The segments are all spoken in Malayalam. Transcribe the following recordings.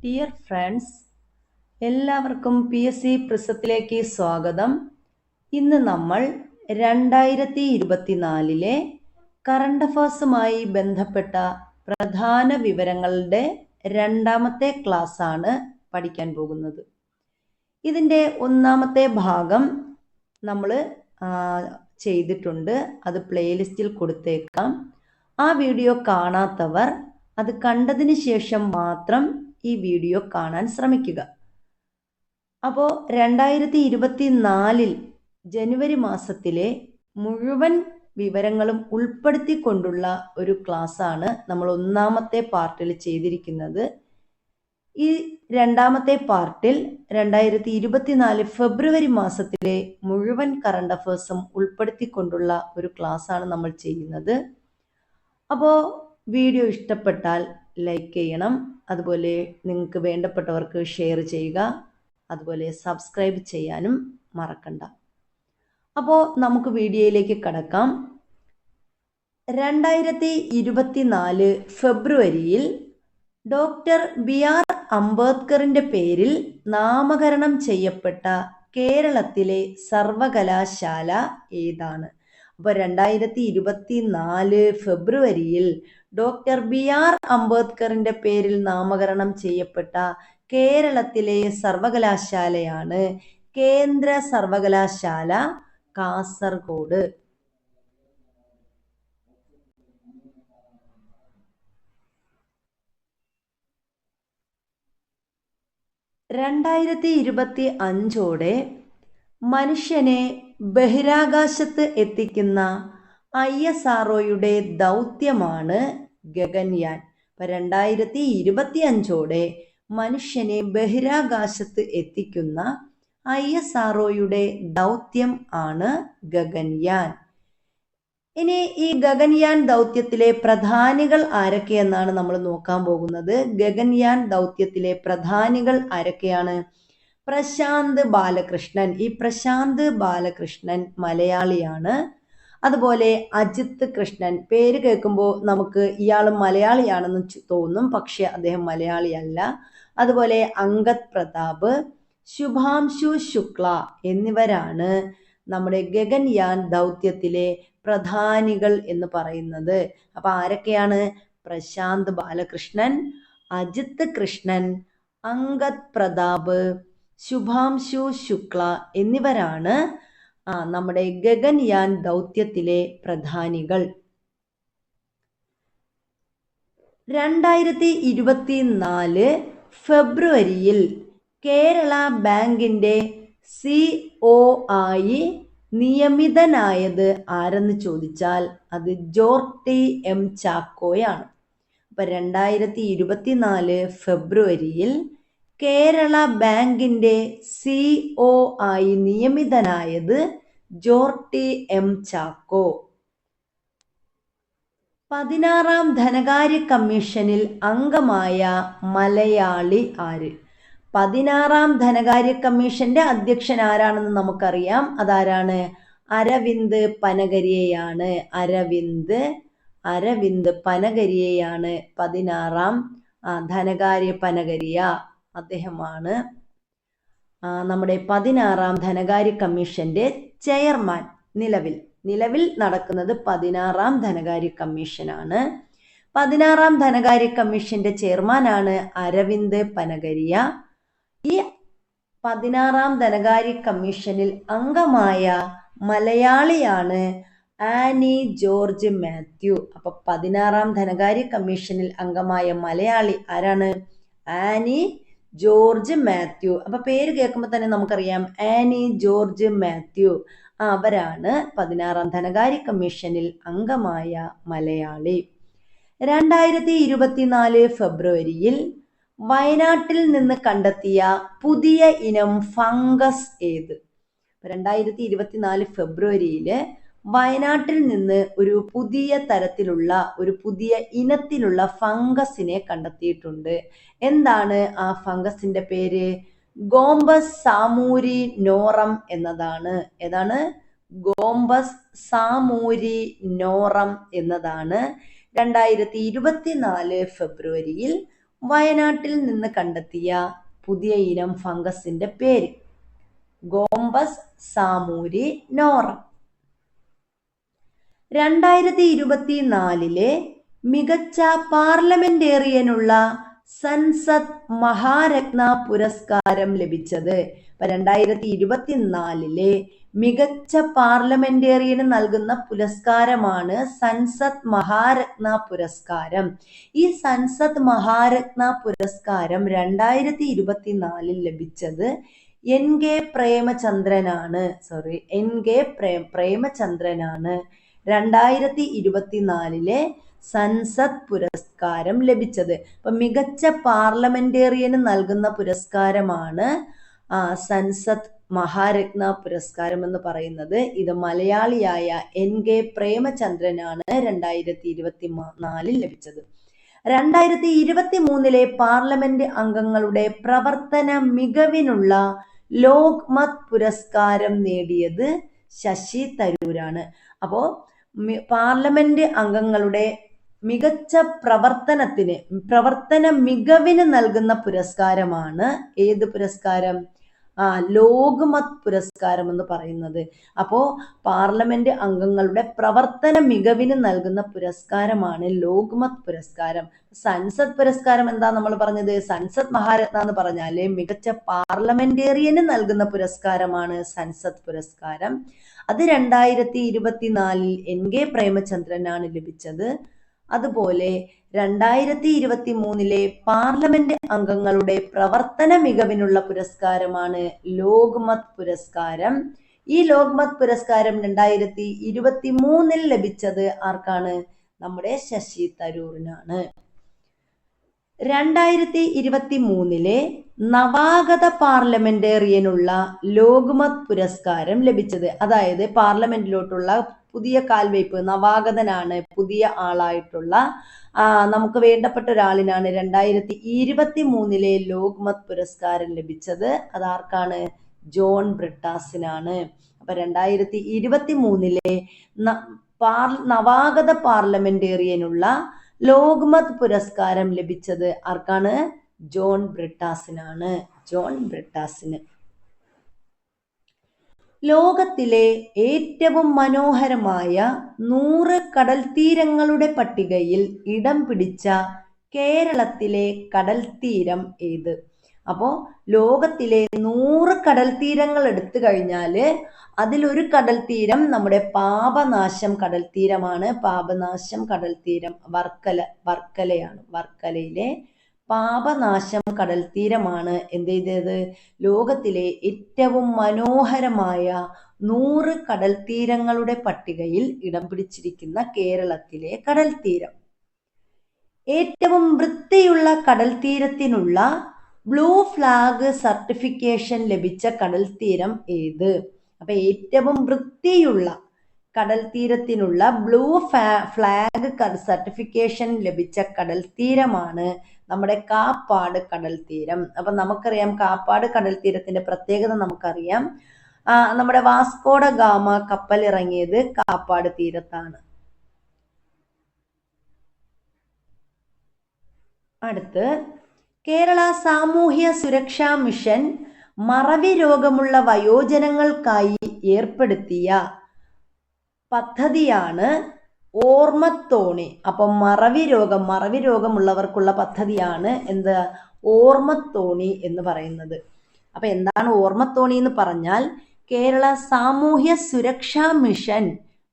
ഡിയർ ഫ്രണ്ട്സ്, എല്ലാവർക്കും PSC പ്രിസത്തിലേക്ക് സ്വാഗതം. ഇന്ന് നമ്മൾ 2024 കറണ്ട് അഫേഴ്സുമായി ബന്ധപ്പെട്ട പ്രധാന വിവരങ്ങളുടെ രണ്ടാമത്തെ ക്ലാസ്സാണ് പഠിക്കാൻ പോകുന്നത്. ഇതിൻ്റെ ഒന്നാമത്തെ ഭാഗം നമ്മൾ ചെയ്തിട്ടുണ്ട്. അത് പ്ലേലിസ്റ്റിൽ കൊടുത്തേക്കാം. ആ വീഡിയോ കാണാത്തവർ അത് കണ്ടതിന് ശേഷം മാത്രം ഈ വീഡിയോ കാണാൻ ശ്രമിക്കുക. അപ്പോൾ 2024 ജനുവരി മാസത്തിലെ മുഴുവൻ വിവരങ്ങളും ഉൾപ്പെടുത്തിക്കൊണ്ടുള്ള ഒരു ക്ലാസ്സാണ് നമ്മൾ ഒന്നാമത്തെ പാർട്ടിൽ ചെയ്തിരിക്കുന്നത്. ഈ രണ്ടാമത്തെ പാർട്ടിൽ 2024 ഫെബ്രുവരി മാസത്തിലെ മുഴുവൻ കറണ്ട് അഫേഴ്സും ഉൾപ്പെടുത്തിക്കൊണ്ടുള്ള ഒരു ക്ലാസ്സാണ് നമ്മൾ ചെയ്യുന്നത്. അപ്പോൾ വീഡിയോ ഇഷ്ടപ്പെട്ടാൽ ലൈക്ക് ചെയ്യണം, അതുപോലെ നിങ്ങൾക്ക് വേണ്ടപ്പെട്ടവർക്ക് ഷെയർ ചെയ്യുക, അതുപോലെ സബ്സ്ക്രൈബ് ചെയ്യാനും മറക്കണ്ട. അപ്പോൾ നമുക്ക് വീഡിയോയിലേക്ക് കടക്കാം. 2024 ഫെബ്രുവരിയിൽ ഡോക്ടർ BR അംബേദ്കറിൻ്റെ പേരിൽ നാമകരണം ചെയ്യപ്പെട്ട കേരളത്തിലെ സർവകലാശാല ഏതാണ്? അപ്പോൾ 2024 ഫെബ്രുവരിയിൽ ഡോക്ടർ BR അംബേദ്കറിൻ്റെ പേരിൽ നാമകരണം ചെയ്യപ്പെട്ട കേരളത്തിലെ സർവകലാശാലയാണ് കേന്ദ്ര സർവകലാശാല കാസർഗോഡ്. (2025) മനുഷ്യനെ ബഹിരാകാശത്ത് എത്തിക്കുന്ന ISROയുടെ ദൗത്യമാണ് ഗഗൻയാൻ. അപ്പോൾ 2025 മനുഷ്യനെ ബഹിരാകാശത്ത് എത്തിക്കുന്ന ISROയുടെ ദൗത്യം ആണ് ഗഗൻയാൻ. ഇനി ഈ ഗഗൻയാൻ ദൗത്യത്തിലെ പ്രധാനികൾ ആരൊക്കെയെന്നാണ് നമ്മൾ നോക്കാൻ പോകുന്നത്. ഗഗൻയാൻ ദൗത്യത്തിലെ പ്രധാനികൾ ആരൊക്കെയാണ്? പ്രശാന്ത് ബാലകൃഷ്ണൻ. ഈ പ്രശാന്ത് ബാലകൃഷ്ണൻ മലയാളിയാണ്. അതുപോലെ അജിത് കൃഷ്ണൻ, പേര് കേൾക്കുമ്പോൾ നമുക്ക് ഇയാൾ മലയാളിയാണെന്ന് തോന്നും, പക്ഷെ അദ്ദേഹം മലയാളിയല്ല. അതുപോലെ അങ്കദ് പ്രതാപ്, ശുഭാംശു ശുക്ല എന്നിവരാണ് നമ്മുടെ ഗഗൻയാൻ ദൗത്യത്തിലെ പ്രധാനികൾ എന്ന് പറയുന്നത്. അപ്പൊ ആരൊക്കെയാണ്? പ്രശാന്ത് ബാലകൃഷ്ണൻ, അജിത് കൃഷ്ണൻ, അങ്കദ് പ്രതാപ്, ശുഭാംശു ശുക്ല എന്നിവരാണ് നമ്മുടെ ഗഗൻയാൻ ദൗത്യത്തിലെ പ്രധാനികൾ. 2024 ഫെബ്രുവരിയിൽ കേരള ബാങ്കിൻ്റെ CO ആയി നിയമിതനായത് ആരെന്ന് ചോദിച്ചാൽ അത് ജോർട്ടി M ചാക്കോയാണ്. അപ്പം 2024 ഫെബ്രുവരിയിൽ കേരള ബാങ്കിൻ്റെ CO ആയി നിയമിതനായത് ജോർട്ടി M ചാക്കോ. 16ാം ധനകാര്യ കമ്മീഷനിൽ അംഗമായ മലയാളി ആര്? 16ാം ധനകാര്യ കമ്മീഷന്റെ അധ്യക്ഷൻ ആരാണെന്ന് നമുക്കറിയാം. അതാരാണ്? അരവിന്ദ് പനഗരിയയാണ്. അരവിന്ദ് പനഗരിയയാണ് 16ാം ധനകാര്യ പനഗരിയ. അദ്ദേഹമാണ് നമ്മുടെ 16ാം ധനകാര്യ കമ്മീഷന്റെ ചെയർമാൻ. നിലവിൽ നടക്കുന്നത് 16ാം ധനകാര്യ കമ്മീഷനാണ്. 16ാം ധനകാര്യ കമ്മീഷന്റെ ചെയർമാനാണ് അരവിന്ദ് പനഗരിയ. ഈ 16ാം ധനകാര്യ കമ്മീഷനിൽ അംഗമായ മലയാളിയാണ് ആനി ജോർജ് മാത്യു. അപ്പൊ 16ാം ധനകാര്യ കമ്മീഷനിൽ അംഗമായ മലയാളി ആരാണ്? Annie George Mathew. അപ്പൊ പേര് കേൾക്കുമ്പോൾ തന്നെ നമുക്കറിയാം ആനി ജോർജ് മാത്യു. അവരാണ് 16ാം ധനകാര്യ കമ്മീഷനിൽ അംഗമായ മലയാളി. 2024 ഫെബ്രുവരിയിൽ വയനാട്ടിൽ നിന്ന് കണ്ടെത്തിയ പുതിയ ഇനം ഫംഗസ് ഏത്? 2024 ഫെബ്രുവരിയിൽ വയനാട്ടിൽ നിന്ന് ഒരു പുതിയ ഇനത്തിലുള്ള ഫംഗസിനെ കണ്ടെത്തിയിട്ടുണ്ട്. എന്താണ് ആ ഫംഗസിന്റെ പേര്? ഗോംബസ് സാമൂരി നോറം എന്നതാണ്. ഏതാണ്? ഗോംബസ് സാമൂരി നോറം എന്നതാണ് 2024 ഫെബ്രുവരിയിൽ വയനാട്ടിൽ നിന്ന് കണ്ടെത്തിയ പുതിയ ഇനം ഫംഗസിന്റെ പേര്? ഗോംബസ് സാമൂരി നോറം. 2024 മികച്ച പാർലമെന്റേറിയനുള്ള സൻസദ് മഹാരത്ന പുരസ്കാരം ലഭിച്ചത്? 2024 മികച്ച പാർലമെന്റേറിയന് നൽകുന്ന പുരസ്കാരമാണ് സൻസദ് മഹാരത്ന പുരസ്കാരം. ഈ സൻസദ് മഹാരത്ന പുരസ്കാരം 2024 ലഭിച്ചത് എൻ.കെ. പ്രേമചന്ദ്രനാണ്. പ്രേമചന്ദ്രനാണ് 2024 സൻസദ് പുരസ്കാരം ലഭിച്ചത്. അപ്പൊ മികച്ച പാർലമെന്റേറിയന് നൽകുന്ന പുരസ്കാരമാണ് സൻസദ് മഹാരത്ന പുരസ്കാരം എന്ന് പറയുന്നത്. ഇത് മലയാളിയായ എൻ.കെ. പ്രേമചന്ദ്രനാണ് 2024 ലഭിച്ചത്. 2023 പാർലമെന്റ് അംഗങ്ങളുടെ പ്രവർത്തന മികവിനുള്ള ലോക്മത് പുരസ്കാരം നേടിയത് ശശി തരൂരാണ്. അപ്പോ പാർലമെന്റ് അംഗങ്ങളുടെ മികച്ച പ്രവർത്തന മികവിന് നൽകുന്ന പുരസ്കാരമാണ് ഏത് പുരസ്കാരം? ലോക്മത് പുരസ്കാരം എന്ന് പറയുന്നത്. അപ്പോ പാർലമെന്റ് അംഗങ്ങളുടെ പ്രവർത്തന മികവിന് നൽകുന്ന പുരസ്കാരമാണ് ലോക്മത് പുരസ്കാരം. സൻസദ് പുരസ്കാരം എന്താ നമ്മൾ പറഞ്ഞത്? സൻസദ് മഹാരത്ന എന്ന് പറഞ്ഞാല് മികച്ച പാർലമെന്റേറിയന് നൽകുന്ന പുരസ്കാരമാണ് സൻസദ് പുരസ്കാരം. അത് 2024 എൻ.കെ. പ്രേമചന്ദ്രനാണ് ലഭിച്ചത്. അതുപോലെ 2023 പാർലമെന്റ് അംഗങ്ങളുടെ പ്രവർത്തന മികവിനുള്ള പുരസ്കാരമാണ് ലോക്മത് പുരസ്കാരം. ഈ ലോക്മത് പുരസ്കാരം 2023 ലഭിച്ചത് ആർക്കാണ്? നമ്മുടെ ശശി തരൂരിനാണ്. 2023 നവാഗത പാർലമെന്റേറിയനുള്ള ലോക്മത് പുരസ്കാരം ലഭിച്ചത്, അതായത് പാർലമെന്റിലോട്ടുള്ള പുതിയ കാൽവയ്പ്, നവാഗതനാണ്, പുതിയ ആളായിട്ടുള്ള നമുക്ക് വേണ്ടപ്പെട്ട ഒരാളിനാണ് 2023 ലോക്മത് പുരസ്കാരം ലഭിച്ചത്. അതാർക്കാണ്? ജോൺ ബ്രിട്ടാസിനാണ്. അപ്പൊ 2023 നവാഗത പാർലമെന്റേറിയനുള്ള ലോക്മത് പുരസ്കാരം ലഭിച്ചത് ആർക്കാണ്? ജോൺ ബ്രിട്ടാസിനാണ്. ജോൺ ബ്രിട്ടാസിന്. ലോകത്തിലെ ഏറ്റവും മനോഹരമായ 100 കടൽ തീരങ്ങളുടെ പട്ടികയിൽ ഇടം പിടിച്ച കേരളത്തിലെ കടൽ തീരം ഏത്? അപ്പോ ലോകത്തിലെ 100 കടൽ തീരങ്ങൾ എടുത്തു കഴിഞ്ഞാല് അതിലൊരു കടൽ തീരം നമ്മുടെ പാപനാശം കടൽ തീരമാണ്. പാപനാശം കടൽ തീരം വർക്കലയാണ്. വർക്കലയിലെ പാപനാശം കടൽ തീരമാണ് എന്ത് ചെയ്തത്? ലോകത്തിലെ ഏറ്റവും മനോഹരമായ 100 കടൽ തീരങ്ങളുടെ പട്ടികയിൽ ഇടം പിടിച്ചിരിക്കുന്ന കേരളത്തിലെ കടൽ തീരം. ഏറ്റവും വൃത്തിയുള്ള കടൽ തീരത്തിനുള്ള ബ്ലൂ ഫ്ലാഗ് സർട്ടിഫിക്കേഷൻ ലഭിച്ച കടൽ തീരം ഏത്? അപ്പൊ ഏറ്റവും വൃത്തിയുള്ള കടൽ തീരത്തിനുള്ള ബ്ലൂ ഫ്ലാഗ് സർട്ടിഫിക്കേഷൻ ലഭിച്ച കടൽ തീരമാണ് നമ്മുടെ കാപ്പാട് കടൽ തീരം. അപ്പൊ നമുക്കറിയാം കാപ്പാട് കടൽ തീരത്തിന്റെ പ്രത്യേകത നമുക്കറിയാം. നമ്മുടെ വാസ്കോഡ ഗാമ കപ്പൽ ഇറങ്ങിയത് കാപ്പാട് തീരത്താണ്. അടുത്ത് കേരള സാമൂഹ്യ സുരക്ഷാ മിഷൻ മറവി രോഗമുള്ള വയോജനങ്ങൾക്കായി ഏർപ്പെടുത്തിയ പദ്ധതിയാണ് ഓർമ്മത്തോണി. അപ്പം മറവി രോഗമുള്ളവർക്കുള്ള പദ്ധതിയാണ് എന്ത്? ഓർമ്മത്തോണി എന്ന് പറയുന്നത്. അപ്പൊ എന്താണ് ഓർമ്മത്തോണി എന്ന് പറഞ്ഞാൽ കേരള സാമൂഹ്യ സുരക്ഷാ മിഷൻ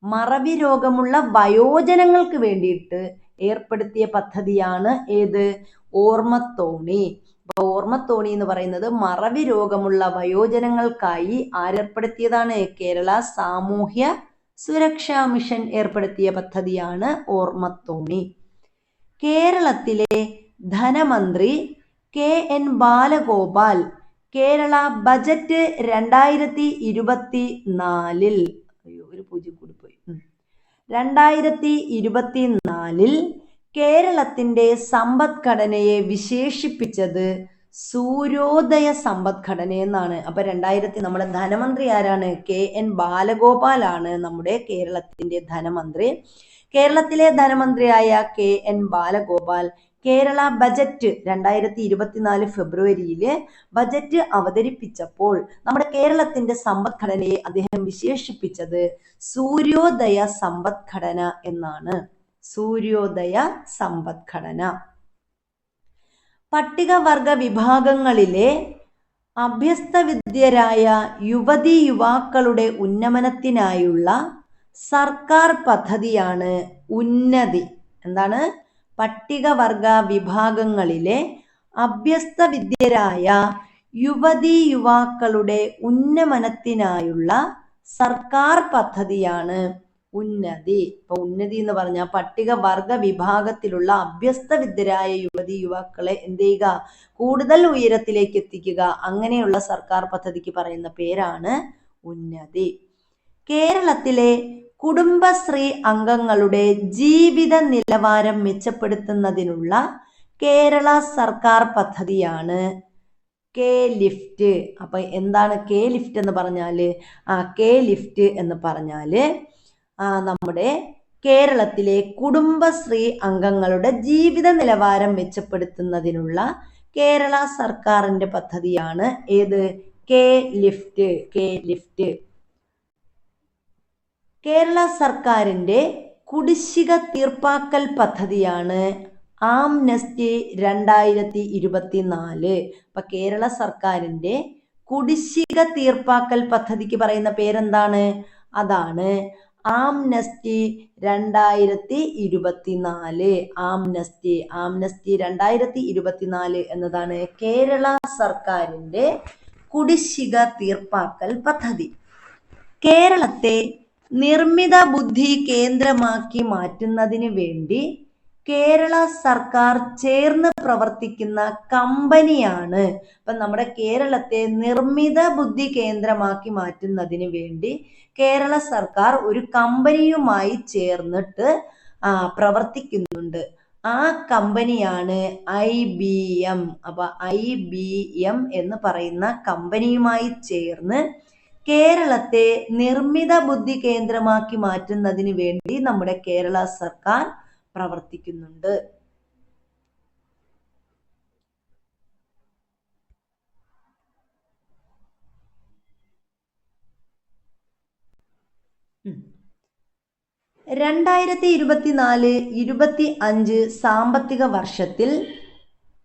മറവി രോഗമുള്ള വയോജനങ്ങൾക്ക് വേണ്ടിയിട്ട് ഏർപ്പെടുത്തിയ പദ്ധതിയാണ് ഏത്? ഓർമ്മത്തോണി. അപ്പൊ ഓർമ്മത്തോണി എന്ന് പറയുന്നത് മറവി രോഗമുള്ള വയോജനങ്ങൾക്കായി ആരേർപ്പെടുത്തിയതാണ്? കേരള സാമൂഹ്യ സുരക്ഷാ മിഷൻ ഏർപ്പെടുത്തിയ പദ്ധതിയാണ് ഓർമ്മത്തോണി. കേരളത്തിലെ ധനമന്ത്രി KN ബാലഗോപാൽ കേരള ബജറ്റ് 2024 ഒരു പൂജ്യം കൂടി പോയി 2024 കേരളത്തിന്റെ സമ്പദ്ഘടനയെ വിശേഷിപ്പിച്ചത് സൂര്യോദയ സമ്പദ്ഘടന എന്നാണ്. അപ്പൊ നമ്മുടെ ധനമന്ത്രി ആരാണ്? KN ബാലഗോപാൽ ആണ് നമ്മുടെ കേരളത്തിന്റെ ധനമന്ത്രി. കേരളത്തിലെ ധനമന്ത്രിയായ KN ബാലഗോപാൽ കേരള ബജറ്റ് 2024 ഫെബ്രുവരിയില് ബജറ്റ് അവതരിപ്പിച്ചപ്പോൾ നമ്മുടെ കേരളത്തിന്റെ സമ്പദ്ഘടനയെ അദ്ദേഹം വിശേഷിപ്പിച്ചത് സൂര്യോദയ സമ്പദ്ഘടന എന്നാണ്. സൂര്യോദയ സമ്പദ്ഘടന. പട്ടികവർഗ വിഭാഗങ്ങളിലെ അഭ്യസ്തവിദ്യരായ യുവതീ യുവാക്കളുടെ ഉന്നമനത്തിനായുള്ള സർക്കാർ പദ്ധതിയാണ് ഉന്നതി. എന്താണ്? പട്ടികവർഗ വിഭാഗങ്ങളിലെ അഭ്യസ്തവിദ്യരായ യുവതീ യുവാക്കളുടെ ഉന്നമനത്തിനായുള്ള സർക്കാർ പദ്ധതിയാണ് ഉന്നതി. ഇപ്പൊ ഉന്നതി എന്ന് പറഞ്ഞാൽ പട്ടികവർഗ വിഭാഗത്തിലുള്ള അഭ്യസ്തവിദ്യരായ യുവതീ യുവാക്കളെ എന്ത് ചെയ്യുക? കൂടുതൽ ഉയരത്തിലേക്ക് എത്തിക്കുക. അങ്ങനെയുള്ള സർക്കാർ പദ്ധതിക്ക് പറയുന്ന പേരാണ് ഉന്നതി. കേരളത്തിലെ കുടുംബശ്രീ അംഗങ്ങളുടെ ജീവിത നിലവാരം മെച്ചപ്പെടുത്തുന്നതിനുള്ള കേരള സർക്കാർ പദ്ധതിയാണ് കെ ലിഫ്റ്റ്. അപ്പൊ എന്താണ് കെ ലിഫ്റ്റ് എന്ന് പറഞ്ഞാല്? കെ ലിഫ്റ്റ് എന്ന് പറഞ്ഞാല് നമ്മുടെ കേരളത്തിലെ കുടുംബശ്രീ അംഗങ്ങളുടെ ജീവിത നിലവാരം മെച്ചപ്പെടുത്തുന്നതിനുള്ള കേരള സർക്കാരിന്റെ പദ്ധതിയാണ് ഏത്? K lift. K lift. Kerala സർക്കാരിന്റെ കുടിശ്ശിക തീർപ്പാക്കൽ പദ്ധതിയാണ് ആംനെസ്റ്റി 2024. അപ്പൊ കേരള സർക്കാരിന്റെ കുടിശ്ശിക തീർപ്പാക്കൽ പദ്ധതിക്ക് പറയുന്ന പേരെന്താണ്? അതാണ് ആംനെസ്റ്റി 2024. ആംനെസ്റ്റി 2024 എന്നതാണ് കേരള സർക്കാരിന്റെ കുടിശ്ശിക തീർപ്പാക്കൽ പദ്ധതി. കേരളത്തെ നിർമ്മിത ബുദ്ധി കേന്ദ്രമാക്കി മാറ്റുന്നതിന് വേണ്ടി കേരള സർക്കാർ ചേർന്ന് പ്രവർത്തിക്കുന്ന കമ്പനിയാണ്. അപ്പൊ നമ്മുടെ കേരളത്തെ നിർമ്മിത ബുദ്ധി കേന്ദ്രമാക്കി മാറ്റുന്നതിന് വേണ്ടി കേരള സർക്കാർ ഒരു കമ്പനിയുമായി ചേർന്നിട്ട് പ്രവർത്തിക്കുന്നുണ്ട്. ആ കമ്പനിയാണ് IBM. അപ്പൊ IBM എന്ന് പറയുന്ന കമ്പനിയുമായി ചേർന്ന് കേരളത്തെ നിർമ്മിത ബുദ്ധി കേന്ദ്രമാക്കി മാറ്റുന്നതിന് വേണ്ടി നമ്മുടെ കേരള സർക്കാർ പ്രവർത്തിക്കുന്നുണ്ട്. ഉം. 2024-25 സാമ്പത്തിക വർഷത്തിൽ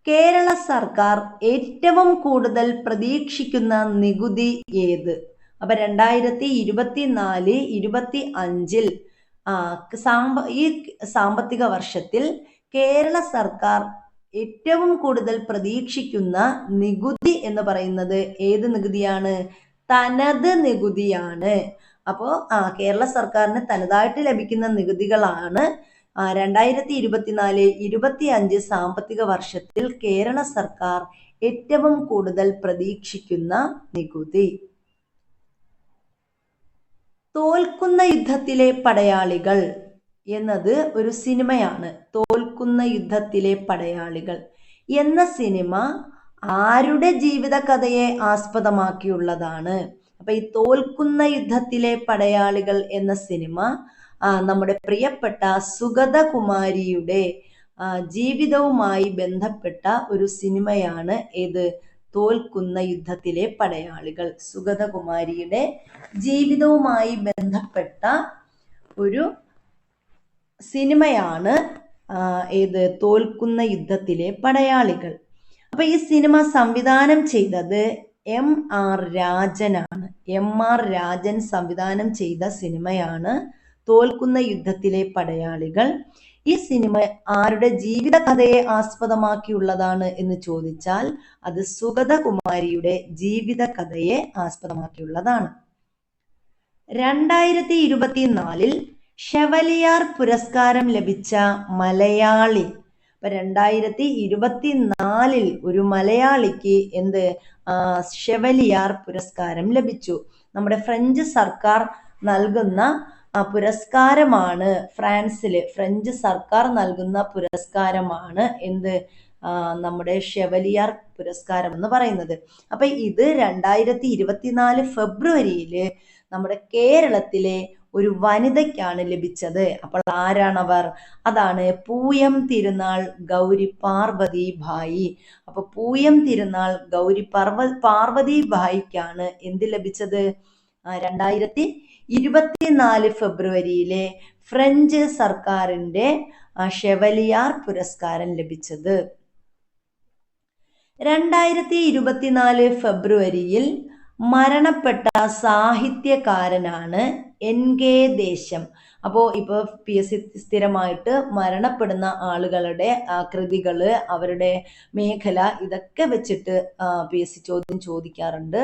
കേരള സർക്കാർ ഏറ്റവും കൂടുതൽ പ്രതീക്ഷിക്കുന്ന നികുതി ഏത്? അപ്പൊ 2024-25 ഈ സാമ്പത്തിക വർഷത്തിൽ കേരള സർക്കാർ ഏറ്റവും കൂടുതൽ പ്രതീക്ഷിക്കുന്ന നികുതി എന്ന് പറയുന്നത് ഏത് നികുതിയാണ്? തനത് നികുതിയാണ്. അപ്പോ കേരള സർക്കാരിന് തനതായിട്ട് ലഭിക്കുന്ന നികുതികളാണ് 2024-25 സാമ്പത്തിക വർഷത്തിൽ കേരള സർക്കാർ ഏറ്റവും കൂടുതൽ പ്രതീക്ഷിക്കുന്ന നികുതി. തോൽക്കുന്ന യുദ്ധത്തിലെ പടയാളികൾ എന്നത് ഒരു സിനിമയാണ്. തോൽക്കുന്ന യുദ്ധത്തിലെ പടയാളികൾ എന്ന സിനിമ ആരുടെ ജീവിത കഥയെ ആസ്പദമാക്കിയുള്ളതാണ്? അപ്പൊ ഈ തോൽക്കുന്ന യുദ്ധത്തിലെ പടയാളികൾ എന്ന സിനിമ നമ്മുടെ പ്രിയപ്പെട്ട സുഗതകുമാരിയുടെ ജീവിതവുമായി ബന്ധപ്പെട്ട ഒരു സിനിമയാണ് ഏത്? തോൽക്കുന്ന യുദ്ധത്തിലെ പടയാളികൾ. സുഗതകുമാരിയുടെ ജീവിതവുമായി ബന്ധപ്പെട്ട ഒരു സിനിമയാണ് ഏത്? തോൽക്കുന്ന യുദ്ധത്തിലെ പടയാളികൾ. അപ്പൊ ഈ സിനിമ സംവിധാനം ചെയ്തത് MR രാജനാണ്. MR രാജൻ സംവിധാനം ചെയ്ത സിനിമയാണ് തോൽക്കുന്ന യുദ്ധത്തിലെ പടയാളികൾ. ഈ സിനിമ ആരുടെ ജീവിത കഥയെ ആസ്പദമാക്കിയുള്ളതാണ് എന്ന് ചോദിച്ചാൽ അത് സുഗതകുമാരിയുടെ ജീവിത കഥയെ ആസ്പദമാക്കിയുള്ളതാണ്. 2024 ഷെവലിയാർ പുരസ്കാരം ലഭിച്ച മലയാളി. അപ്പൊ 2024 ഒരു മലയാളിക്ക് എന്ത് ഷെവലിയാർ പുരസ്കാരം ലഭിച്ചു. നമ്മുടെ ഫ്രഞ്ച് സർക്കാർ നൽകുന്ന പുരസ്കാരമാണ്. ഫ്രഞ്ച് സർക്കാർ നൽകുന്ന പുരസ്കാരമാണ് എന്ത് നമ്മുടെ ഷെവലിയാർ പുരസ്കാരം എന്ന് പറയുന്നത്. അപ്പൊ ഇത് 2024 ഫെബ്രുവരിയില് നമ്മുടെ കേരളത്തിലെ ഒരു വനിതയ്ക്കാണ് ലഭിച്ചത്. അപ്പോൾ ആരാണവർ? അതാണ് പൂയം തിരുനാൾ ഗൗരി പാർവതി ഭായി. അപ്പൊ പൂയം തിരുനാൾ ഗൗരി പാർവതി ഭായിക്കാണ് എന്ത് ലഭിച്ചത്? 2024 ഫെബ്രുവരിയിലെ ഫ്രഞ്ച് സർക്കാരിന്റെ ഷെവലിയാർ പുരസ്കാരം ലഭിച്ചത്. 2024 ഫെബ്രുവരിയിൽ മരണപ്പെട്ട സാഹിത്യകാരനാണ് NK ദേശം. അപ്പോൾ ഇപ്പോൾ PSC സ്ഥിരമായിട്ട് മരണപ്പെടുന്ന ആളുകളുടെ കൃതികള്, അവരുടെ മേഖല, ഇതൊക്കെ വെച്ചിട്ട് PSC ചോദ്യം ചോദിക്കാറുണ്ട്.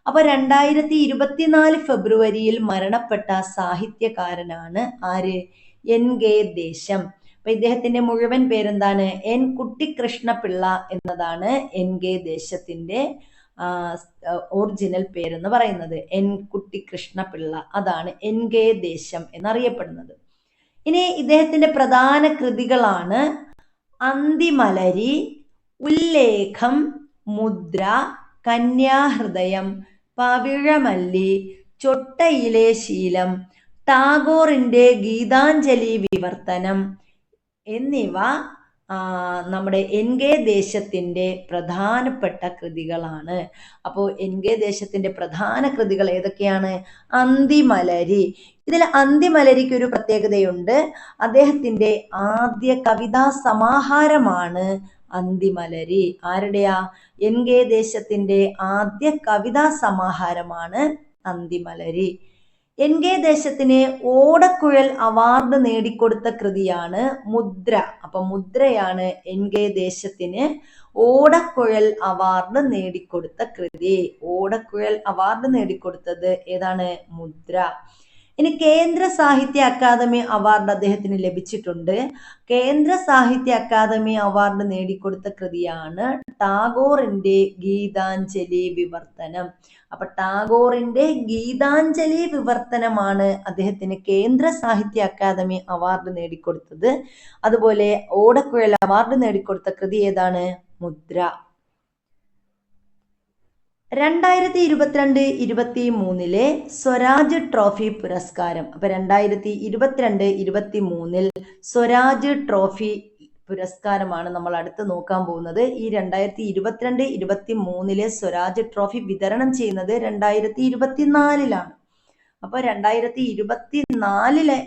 അപ്പൊ 2024 ഫെബ്രുവരിയിൽ മരണപ്പെട്ട സാഹിത്യകാരനാണ് ആര്? NK ദേശം. അപ്പൊ ഇദ്ദേഹത്തിന്റെ മുഴുവൻ പേരെന്താണ്? N കുട്ടിക്കൃഷ്ണപിള്ള എന്നതാണ് NK ദേശത്തിന്റെ ഒറിജിനൽ പേരെന്ന് പറയുന്നത്. N കുട്ടിക്കൃഷ്ണപിള്ള, അതാണ് NK ദേശം എന്നറിയപ്പെടുന്നത്. ഇനി ഇദ്ദേഹത്തിന്റെ പ്രധാന കൃതികളാണ് അന്തിമലരി, ഉല്ലേഖം, മുദ്ര, കന്യാഹൃദയം, പവിഴമല്ലി, ചൊട്ടയിലെ ശീലം, ടാഗോറിന്റെ ഗീതാഞ്ജലി വിവർത്തനം എന്നിവ നമ്മുടെ NK ദേശത്തിന്റെ പ്രധാനപ്പെട്ട കൃതികളാണ്. അപ്പോൾ NK ദേശത്തിന്റെ പ്രധാന കൃതികൾ ഏതൊക്കെയാണ്? അന്തിമലരി. ഇതിൽ അന്തിമലരിക്ക് ഒരു പ്രത്യേകതയുണ്ട്. അദ്ദേഹത്തിന്റെ ആദ്യ കവിതാ സമാഹാരമാണ് അന്തിമലരി. ആരുടെയാ? NK ദേശത്തിന്റെ ആദ്യ കവിതാ സമാഹാരമാണ് അന്തിമലരി. NK ദേശത്തിന് ഓടക്കുഴൽ അവാർഡ് നേടിക്കൊടുത്ത കൃതിയാണ് മുദ്ര. അപ്പൊ മുദ്രയാണ് NK ദേശത്തിന് ഓടക്കുഴൽ അവാർഡ് നേടിക്കൊടുത്ത കൃതി. ഓടക്കുഴൽ അവാർഡ് നേടിക്കൊടുത്തത് ഏതാണ്? മുദ്ര. ഇനി കേന്ദ്ര സാഹിത്യ അക്കാദമി അവാർഡ് അദ്ദേഹത്തിന് ലഭിച്ചിട്ടുണ്ട്. കേന്ദ്ര സാഹിത്യ അക്കാദമി അവാർഡ് നേടിക്കൊടുത്ത കൃതിയാണ് ടാഗോറിന്റെ ഗീതാഞ്ജലി വിവർത്തനം. അപ്പൊ ടാഗോറിന്റെ ഗീതാഞ്ജലി വിവർത്തനമാണ് അദ്ദേഹത്തിന് കേന്ദ്ര സാഹിത്യ അക്കാദമി അവാർഡ് നേടിക്കൊടുത്തത്. അതുപോലെ ഓടക്കുഴൽ അവാർഡ് നേടിക്കൊടുത്ത കൃതി ഏതാണ്? മുദ്ര. 2022-23 സ്വരാജ് ട്രോഫി പുരസ്കാരം. അപ്പൊ 2022-23 സ്വരാജ് ട്രോഫി പുരസ്കാരമാണ് നമ്മൾ അടുത്ത് നോക്കാൻ പോകുന്നത്. ഈ 2022-23 സ്വരാജ് ട്രോഫി വിതരണം ചെയ്യുന്നത് 2024 അപ്പൊ 2024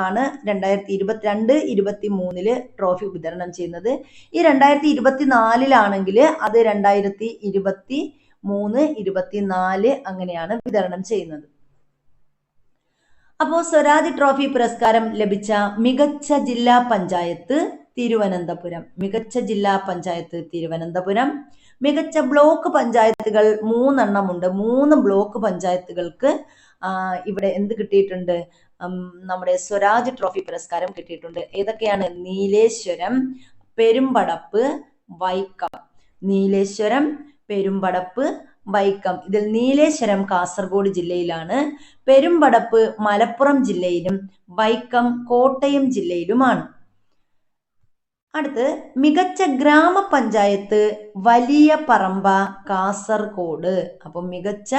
ആണ് 2022-23 ട്രോഫി വിതരണം ചെയ്യുന്നത്. ഈ 2024 അത് 2023-24 അങ്ങനെയാണ് വിതരണം ചെയ്യുന്നത്. അപ്പോൾ സ്വരാജ് ട്രോഫി പുരസ്കാരം ലഭിച്ച മികച്ച ജില്ലാ പഞ്ചായത്ത് തിരുവനന്തപുരം. മികച്ച ജില്ലാ പഞ്ചായത്ത് തിരുവനന്തപുരം. മികച്ച ബ്ലോക്ക് പഞ്ചായത്തുകൾ 3 എണ്ണമുണ്ട്. 3 ബ്ലോക്ക് പഞ്ചായത്തുകൾക്ക് ഇവിടെ എന്ത് കിട്ടിയിട്ടുണ്ട്? നമ്മുടെ സ്വരാജ് ട്രോഫി പുരസ്കാരം കിട്ടിയിട്ടുണ്ട്. ഏതൊക്കെയാണ്? നീലേശ്വരം, പെരുമ്പടപ്പ്, വൈക്കം. നീലേശ്വരം, പെരുമ്പടപ്പ്, വൈക്കം. ഇതിൽ നീലേശ്വരം കാസർഗോഡ് ജില്ലയിലാണ്, പെരുമ്പടപ്പ് മലപ്പുറം ജില്ലയിലും വൈക്കം കോട്ടയം ജില്ലയിലുമാണ്. അടുത്ത് മികച്ച ഗ്രാമപഞ്ചായത്ത് വലിയ പറമ്പ കാസർഗോഡ്. അപ്പം മികച്ച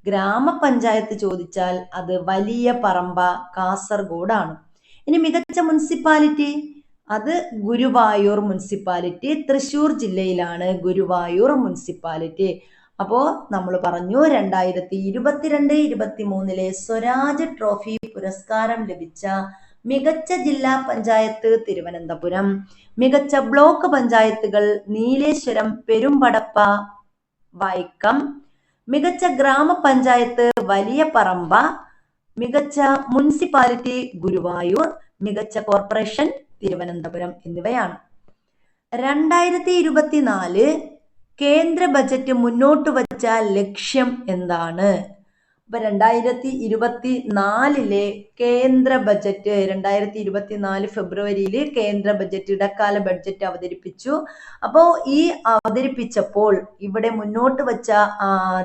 ഗ്രാമപഞ്ചായത്ത് ചോദിച്ചാൽ അത് വലിയ പറമ്പ കാസർഗോഡാണ്. ഇനി മികച്ച മുനിസിപ്പാലിറ്റി, അത് ഗുരുവായൂർ മുനിസിപ്പാലിറ്റി തൃശ്ശൂർ ജില്ലയിലാണ് ഗുരുവായൂർ മുനിസിപ്പാലിറ്റി. അപ്പോ നമ്മൾ പറഞ്ഞു 2022-23 സ്വരാജ് ട്രോഫി പുരസ്കാരം ലഭിച്ച മികച്ച ജില്ലാ പഞ്ചായത്ത് തിരുവനന്തപുരം, മികച്ച ബ്ലോക്ക് പഞ്ചായത്തുകൾ നീലേശ്വരം, പെരുമ്പടപ്പ, വൈക്കം, മികച്ച ഗ്രാമപഞ്ചായത്ത് വലിയ പറമ്പ, മികച്ച മുനിസിപ്പാലിറ്റി ഗുരുവായൂർ, മികച്ച കോർപ്പറേഷൻ തിരുവനന്തപുരം എന്നിവയാണ്. 2024 കേന്ദ്ര ബജറ്റ് മുന്നോട്ട് വച്ച ലക്ഷ്യം എന്താണ്? അപ്പൊ 2024 കേന്ദ്ര ബജറ്റ് 2024 ഫെബ്രുവരിയിൽ കേന്ദ്ര ബജറ്റ്, ഇടക്കാല ബഡ്ജറ്റ് അവതരിപ്പിച്ചു. അപ്പോൾ ഈ അവതരിപ്പിച്ചപ്പോൾ ഇവിടെ മുന്നോട്ട് വച്ച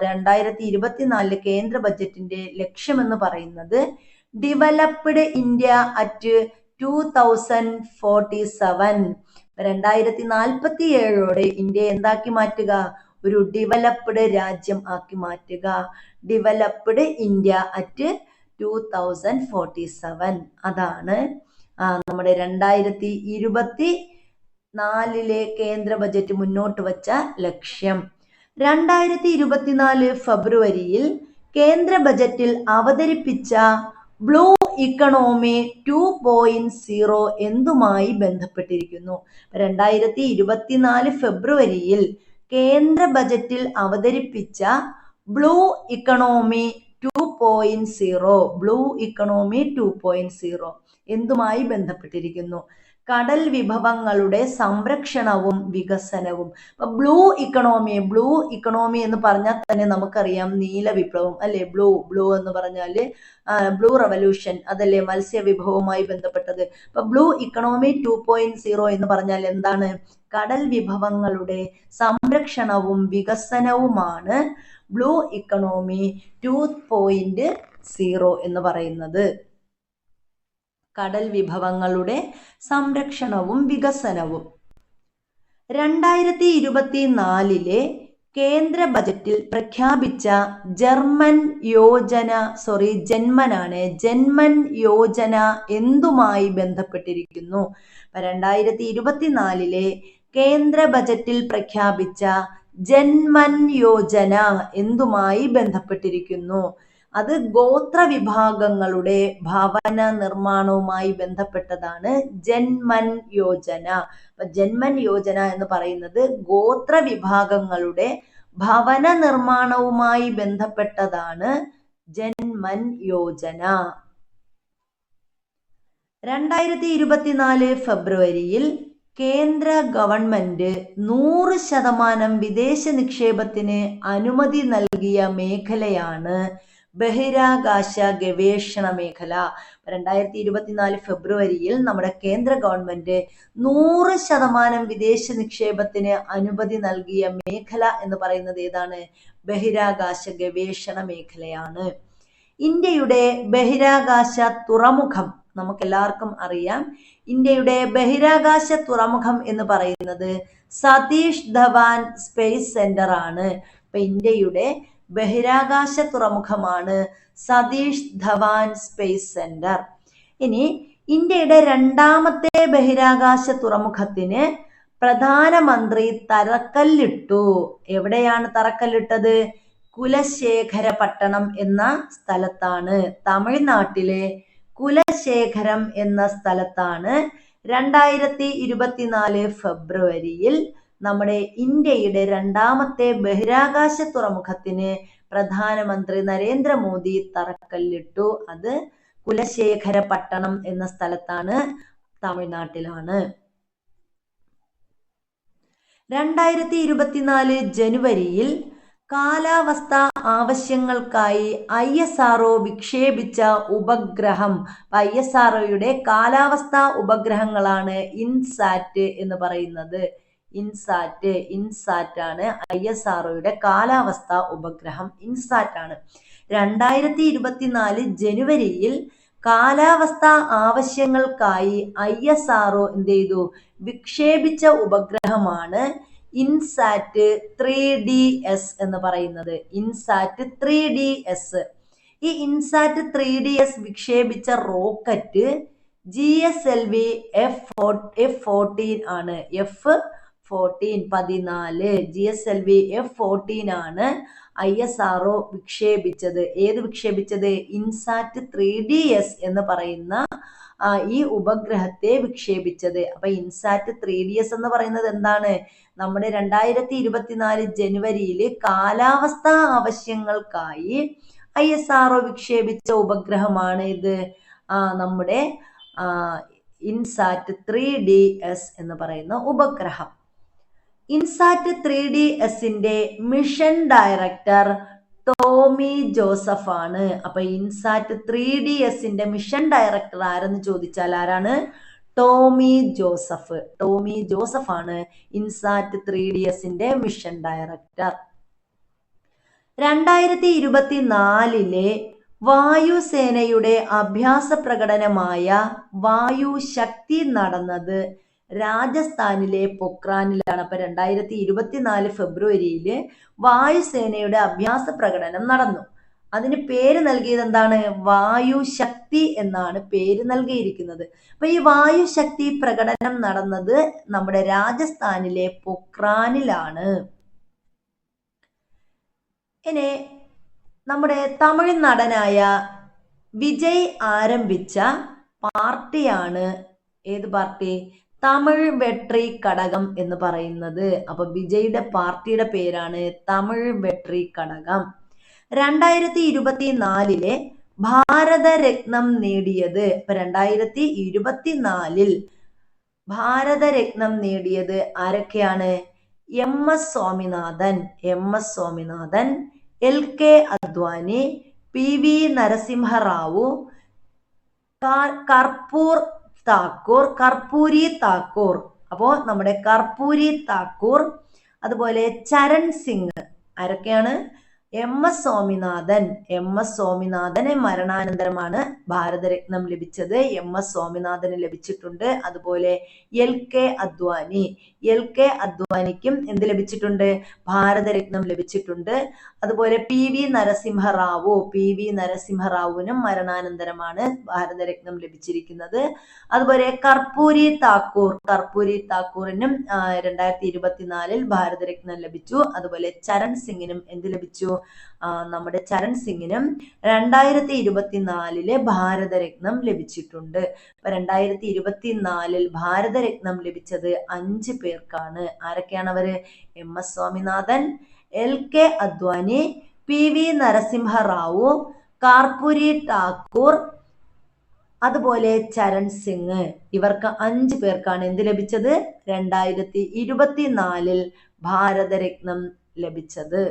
2024 കേന്ദ്ര ബജറ്റിന്റെ ലക്ഷ്യം എന്ന് പറയുന്നത് ഡെവലപ്ഡ് ഇന്ത്യ അറ്റ് 2047. 2047 ഇന്ത്യ എന്താക്കി മാറ്റുക? ഒരു ഡെവലപ്ഡ് രാജ്യം ആക്കി മാറ്റുക. Developed India at 2047. അതാണ് നമ്മുടെ 2024 കേന്ദ്ര ബജറ്റ് മുന്നോട്ട് വച്ച ലക്ഷ്യം. 2024 ഫെബ്രുവരിയിൽ കേന്ദ്ര ബജറ്റിൽ അവതരിപ്പിച്ച ബ്ലൂ ഇക്കണോമി 2.0 എന്തുമായി ബന്ധപ്പെട്ടിരിക്കുന്നു? 2024 ഫെബ്രുവരിയിൽ കേന്ദ്ര ബജറ്റിൽ അവതരിപ്പിച്ച ബ്ലൂ ഇക്കണോമി 2.0 എന്തുമായി ബന്ധപ്പെട്ടിരിക്കുന്നു? കടൽ വിഭവങ്ങളുടെ സംരക്ഷണവും വികസനവും. അപ്പൊ ബ്ലൂ ഇക്കണോമി എന്ന് പറഞ്ഞാൽ തന്നെ നമുക്കറിയാം നീല വിപ്ലവം അല്ലെ. ബ്ലൂ എന്ന് പറഞ്ഞാല് ബ്ലൂ റവല്യൂഷൻ, അതല്ലേ മത്സ്യ വിഭവവുമായി ബന്ധപ്പെട്ടത്. അപ്പൊ ബ്ലൂ ഇക്കണോമി 2.0 എന്ന് പറഞ്ഞാൽ എന്താണ്? കടൽ വിഭവങ്ങളുടെ സംരക്ഷണവും വികസനവുമാണ് ബ്ലൂ ഇക്കണോമി 2.0 എന്ന് പറയുന്നത്. കടൽ വിഭവങ്ങളുടെ സംരക്ഷണവും വികസനവും. 2024 കേന്ദ്ര ബജറ്റിൽ പ്രഖ്യാപിച്ച ജന്മൻ യോജന എന്തുമായി ബന്ധപ്പെട്ടിരിക്കുന്നു? 2024 കേന്ദ്ര ബജറ്റിൽ പ്രഖ്യാപിച്ച ജന്മൻ യോജന എന്തുമായി ബന്ധപ്പെട്ടിരിക്കുന്നു? അത് ഗോത്ര വിഭാഗങ്ങളുടെ ഭവന നിർമ്മാണവുമായി ബന്ധപ്പെട്ടതാണ് ജന്മൻ യോജന. അപ്പൊ ജന്മൻ യോജന എന്ന് പറയുന്നത് ഗോത്ര വിഭാഗങ്ങളുടെ ഭവന നിർമ്മാണവുമായി ബന്ധപ്പെട്ടതാണ് ജന്മൻ യോജന. 2024 ഫെബ്രുവരിയിൽ കേന്ദ്ര ഗവൺമെന്റ് 100% വിദേശ നിക്ഷേപത്തിന് അനുമതി നൽകിയ മേഖലയാണ് ബഹിരാകാശ ഗവേഷണ മേഖല. 2024 ഫെബ്രുവരിയിൽ നമ്മുടെ കേന്ദ്ര ഗവൺമെന്റ് 100% വിദേശ നിക്ഷേപത്തിന് അനുമതി നൽകിയ മേഖല എന്ന് പറയുന്നത് ഏതാണ്? ബഹിരാകാശ ഗവേഷണ മേഖലയാണ്. ഇന്ത്യയുടെ ബഹിരാകാശ തുറമുഖം നമുക്കെല്ലാവർക്കും അറിയാം. ഇന്ത്യയുടെ ബഹിരാകാശ തുറമുഖം എന്ന് പറയുന്നത് സതീഷ് ധവാൻ സ്പേസ് സെന്റർ ആണ്. അപ്പൊ ഇന്ത്യയുടെ ബഹിരാകാശ തുറമുഖമാണ് സതീഷ് ധവാൻ സ്പേസ് സെന്റർ. ഇനി ഇന്ത്യയുടെ രണ്ടാമത്തെ ബഹിരാകാശ തുറമുഖത്തിന് പ്രധാനമന്ത്രി തറക്കല്ലിട്ടു. എവിടെയാണ് തറക്കല്ലിട്ടത്? കുലശേഖരപട്ടണം എന്ന സ്ഥലത്താണ്. തമിഴ്നാട്ടിലെ കുലശേഖരം എന്ന സ്ഥലത്താണ് 2024 ഫെബ്രുവരിയിൽ നമ്മുടെ ഇന്ത്യയുടെ രണ്ടാമത്തെ ബഹിരാകാശ തുറമുഖത്തിന് പ്രധാനമന്ത്രി നരേന്ദ്രമോദി തറക്കല്ലിട്ടു. അത് കുലശേഖരപട്ടണം എന്ന സ്ഥലത്താണ്, തമിഴ്നാട്ടിലാണ്. 2024 ജനുവരിയിൽ കാലാവസ്ഥാ ആവശ്യങ്ങൾക്കായി ISRO വിക്ഷേപിച്ച ഉപഗ്രഹം. ISROയുടെ കാലാവസ്ഥാ ഉപഗ്രഹങ്ങളാണ് ഇൻസാറ്റ് എന്ന് പറയുന്നത്. ഇൻസാറ്റ് ആണ് ISROയുടെ കാലാവസ്ഥാ ഉപഗ്രഹം. ഇൻസാറ്റ് ആണ്. 2024 ജനുവരിയിൽ കാലാവസ്ഥാ ആവശ്യങ്ങൾക്കായി ISRO എന്ത് ചെയ്തു? വിക്ഷേപിച്ച ഉപഗ്രഹമാണ് ഇൻസാറ്റ് 3DS എന്ന് പറയുന്നത്. ഇൻസാറ്റ് 3DS. ഈ INSAT 3DS വിക്ഷേപിച്ച rocket GSLV F-14 ആണ്. F-14 GSLV F-14 ആണ് ISRO വിക്ഷേപിച്ചത്. ഏത് വിക്ഷേപിച്ചത്? ഇൻസാറ്റ് 3DS എന്ന് പറയുന്ന ഈ ഉപഗ്രഹത്തെ വിക്ഷേപിച്ചത്. അപ്പൊ ഇൻസാറ്റ് 3DS എന്ന് പറയുന്നത് എന്താണ്? നമ്മുടെ 2024 ജനുവരിയിൽ കാലാവസ്ഥാ ആവശ്യങ്ങൾക്കായി ISRO വിക്ഷേപിച്ച ഉപഗ്രഹമാണ് ഇത്, നമ്മുടെ ഇൻസാറ്റ് 3DS എന്ന് പറയുന്ന ഉപഗ്രഹം. ഇൻസാറ്റ് 3DSന്റെ മിഷൻ ഡയറക്ടർ ടോമി ജോസഫ് ആണ്. അപ്പൊ ഇൻസാറ്റ് 3DSന്റെ മിഷൻ ഡയറക്ടർ ആരെന്ന് ചോദിച്ചാൽ ആരാണ്? ടോമി ജോസഫ് ആണ് ഇൻസാറ്റ് 3DSന്റെ മിഷൻ ഡയറക്ടർ. 2024 വായുസേനയുടെ അഭ്യാസ പ്രകടനമായ വായു ശക്തി നടന്നത് രാജസ്ഥാനിലെ പൊക്രാനിലാണ്. അപ്പൊ 2024 ഫെബ്രുവരിയിൽ വായുസേനയുടെ അഭ്യാസ പ്രകടനം നടന്നു. അതിന് പേര് നൽകിയത് എന്താണ്? വായുശക്തി എന്നാണ് പേര് നൽകിയിരിക്കുന്നത്. അപ്പൊ ഈ വായുശക്തി പ്രകടനം നടന്നത് നമ്മുടെ രാജസ്ഥാനിലെ പൊക്രാനിലാണ്. ഇനി നമ്മുടെ തമിഴ് നടനായ വിജയ് ആരംഭിച്ച പാർട്ടിയാണ് ഏത് പാർട്ടി? തമിഴ് വെട്രി കടകം എന്ന് പറയുന്നത്. അപ്പൊ വിജയുടെ പാർട്ടിയുടെ പേരാണ് തമിഴ് വെട്രി കടകം. 2024 ഭാരതരത്നം നേടിയത്, ഇപ്പൊ 2024 ഭാരതരത്നം നേടിയത് ആരൊക്കെയാണ്? MS Swaminathan, LK Advani, PV Narasimha Rao, Karpoori Thakur. അപ്പോ നമ്മുടെ കർപ്പൂരി താക്കൂർ, അതുപോലെ ചരൺ സിംഗ്. ആരൊക്കെയാണ്? MS സ്വാമിനാഥന് മരണാനന്തരമാണ് ഭാരതരത്നം ലഭിച്ചത്. MS സ്വാമിനാഥന് ലഭിച്ചിട്ടുണ്ട്. അതുപോലെ LK അദ്വാനിക്കും എന്ത് ലഭിച്ചിട്ടുണ്ട്? ഭാരതരത്നം ലഭിച്ചിട്ടുണ്ട്. അതുപോലെ PV നരസിംഹറാവുവിനും മരണാനന്തരമാണ് ഭാരതരത്നം ലഭിച്ചിരിക്കുന്നത്. അതുപോലെ കർപ്പൂരി താക്കൂറിനും 2024 ഭാരതരത്നം ലഭിച്ചു. അതുപോലെ ചരൺ സിംഗിനും എന്ത് ലഭിച്ചു? നമ്മുടെ ചരൺ സിംഗിനും 2024 ഭാരതരത്നം ലഭിച്ചിട്ടുണ്ട്. 2024 ഭാരതരത്നം ലഭിച്ചത് 5 പേർക്കാണ്. ആരൊക്കെയാണ് അവര്? MS Swaminathan, LK Advani, PV Narasimha Rao, Karpoori Thakur, അതുപോലെ ചരൺ സിംഗ്. ഇവർക്ക് 5 പേർക്കാണ് എന്ത് ലഭിച്ചത്? 2024 ഭാരതരത്നം ലഭിച്ചത്.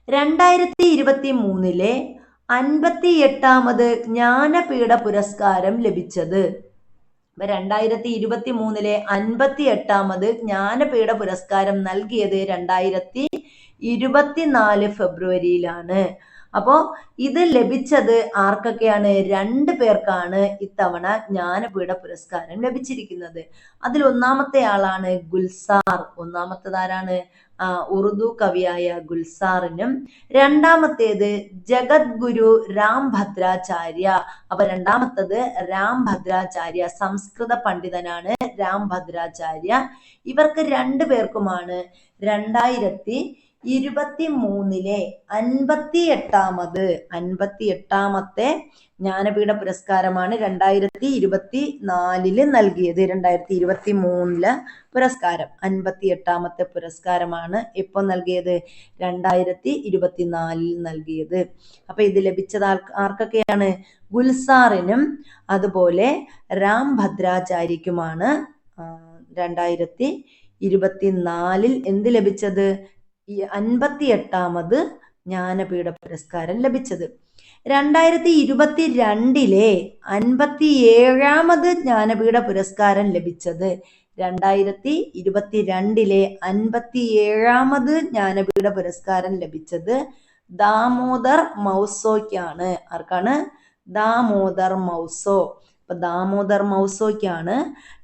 2023 58ാമത് ജ്ഞാനപീഠ പുരസ്കാരം ലഭിച്ചത്. 2023 58ാമത് ജ്ഞാനപീഠ പുരസ്കാരം നൽകിയത് 2024 ഫെബ്രുവരിയിലാണ്. അപ്പോ ഇത് ലഭിച്ചത് ആർക്കൊക്കെയാണ്? 2 പേർക്കാണ് ഇത്തവണ ജ്ഞാനപീഠ പുരസ്കാരം ലഭിച്ചിരിക്കുന്നത്. അതിൽ ഒന്നാമത്തെ ആളാണ് ഗുൽസാർ. ഒന്നാമത്തേതാരാണ്? ഉറുദു കവിയായ ഗുൽസാറിനും. രണ്ടാമത്തേത് ജഗദ്ഗുരു രാം ഭദ്രാചാര്യ. അപ്പൊ രണ്ടാമത്തത് രാം ഭദ്രാചാര്യ, സംസ്കൃത പണ്ഡിതനാണ് രാം ഭദ്രാചാര്യ. ഇവർക്ക് 2 പേർക്കുമാണ് 2023 58ാമത്തെ ജ്ഞാനപീഠ പുരസ്കാരമാണ് 2024 നൽകിയത്. 2023 പുരസ്കാരം 58ാമത്തെ പുരസ്കാരമാണ് എപ്പോൾ നൽകിയത്? 2024 നൽകിയത്. അപ്പൊ ഇത് ലഭിച്ചത് ആർക്കൊക്കെയാണ്? ഗുൽസാറിനും അതുപോലെ രാം ഭദ്രാചാര്യക്കുമാണ് 2024 എന്ത് ലഭിച്ചത്? 58ാമത് ജ്ഞാനപീഠ പുരസ്കാരം ലഭിച്ചത്. 2022 57ാമത് ജ്ഞാനപീഠ പുരസ്കാരം ലഭിച്ചത്. 2022 57ാമത് ജ്ഞാനപീഠ പുരസ്കാരം ലഭിച്ചത് ദാമോദർ മൗസോയ്ക്കാണ്. ആർക്കാണ്? ദാമോദർ മൗസോ. അപ്പൊ ദാമോദർ മൗസോയ്ക്കാണ്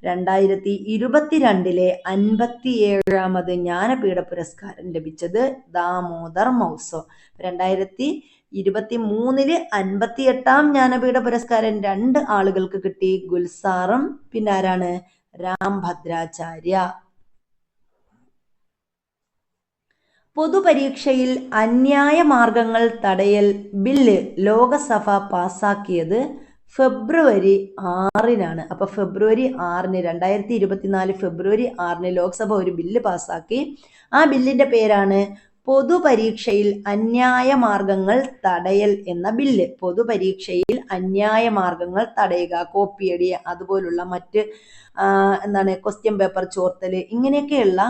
2022 57ാമത് ജ്ഞാനപീഠ പുരസ്കാരം ലഭിച്ചത്. ദാമോദർ മൗസോ. 2023 58ാം ജ്ഞാനപീഠ പുരസ്കാരം 2 ആളുകൾക്ക് കിട്ടി. ഗുൽസാറും പിന്നെ ആരാണ്? രാം ഭദ്രാചാര്യ. പൊതുപരീക്ഷയിൽ അന്യായ മാർഗങ്ങൾ തടയൽ ബില്ല് ലോകസഭ പാസാക്കിയത് ഫെബ്രുവരി 6-നാണ്. അപ്പൊ ഫെബ്രുവരി 6-ന് 2024 ഫെബ്രുവരി 6-ന് ലോക്സഭ ഒരു ബില്ല് പാസാക്കി. ആ ബില്ലിന്റെ പേരാണ് പൊതുപരീക്ഷയിൽ അന്യായ മാർഗങ്ങൾ തടയൽ എന്ന ബില്ല്. പൊതുപരീക്ഷയിൽ അന്യായ മാർഗങ്ങൾ തടയുക, കോപ്പിയടി, അതുപോലുള്ള മറ്റ് ക്വസ്റ്റ്യൻ പേപ്പർ ചോർത്തല്, ഇങ്ങനെയൊക്കെയുള്ള